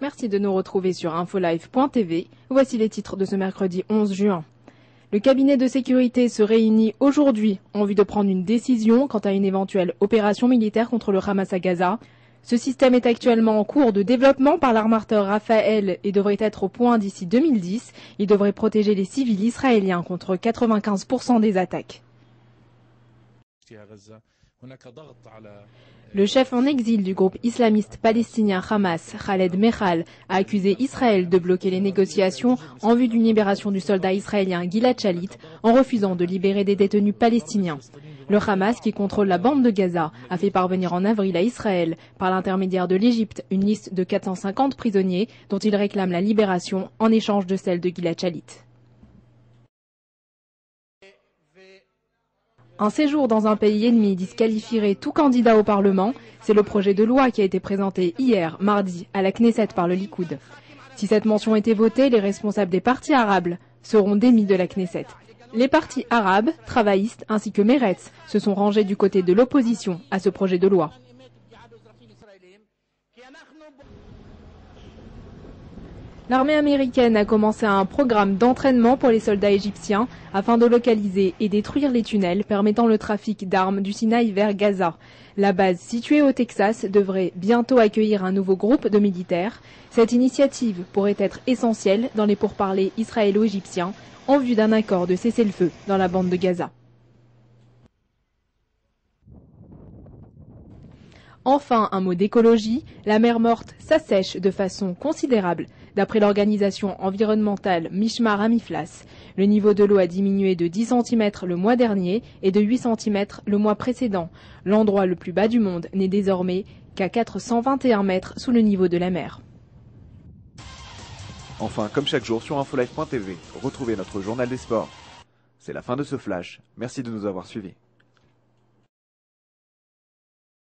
Merci de nous retrouver sur infolive.tv. Voici les titres de ce mercredi 11 juin. Le cabinet de sécurité se réunit aujourd'hui en vue de prendre une décision quant à une éventuelle opération militaire contre le Hamas à Gaza. Ce système est actuellement en cours de développement par l'armateur Rafael et devrait être au point d'ici 2010. Il devrait protéger les civils israéliens contre 95% des attaques. Le chef en exil du groupe islamiste palestinien Hamas, Khaled Mehal, a accusé Israël de bloquer les négociations en vue d'une libération du soldat israélien Gilad Shalit en refusant de libérer des détenus palestiniens. Le Hamas, qui contrôle la bande de Gaza, a fait parvenir en avril à Israël, par l'intermédiaire de l'Égypte, une liste de 450 prisonniers dont il réclame la libération en échange de celle de Gilad Shalit. Un séjour dans un pays ennemi disqualifierait tout candidat au Parlement. C'est le projet de loi qui a été présenté hier, mardi, à la Knesset par le Likoud. Si cette mention était votée, les responsables des partis arabes seront démis de la Knesset. Les partis arabes, travaillistes ainsi que Meretz se sont rangés du côté de l'opposition à ce projet de loi. L'armée américaine a commencé un programme d'entraînement pour les soldats égyptiens afin de localiser et détruire les tunnels permettant le trafic d'armes du Sinaï vers Gaza. La base située au Texas devrait bientôt accueillir un nouveau groupe de militaires. Cette initiative pourrait être essentielle dans les pourparlers israélo-égyptiens en vue d'un accord de cessez-le-feu dans la bande de Gaza. Enfin, un mot d'écologie, la mer Morte s'assèche de façon considérable. D'après l'organisation environnementale Mishmar Amiflas, le niveau de l'eau a diminué de 10 cm le mois dernier et de 8 cm le mois précédent. L'endroit le plus bas du monde n'est désormais qu'à 421 mètres sous le niveau de la mer. Enfin, comme chaque jour sur infolive.tv, retrouvez notre journal des sports. C'est la fin de ce flash. Merci de nous avoir suivis.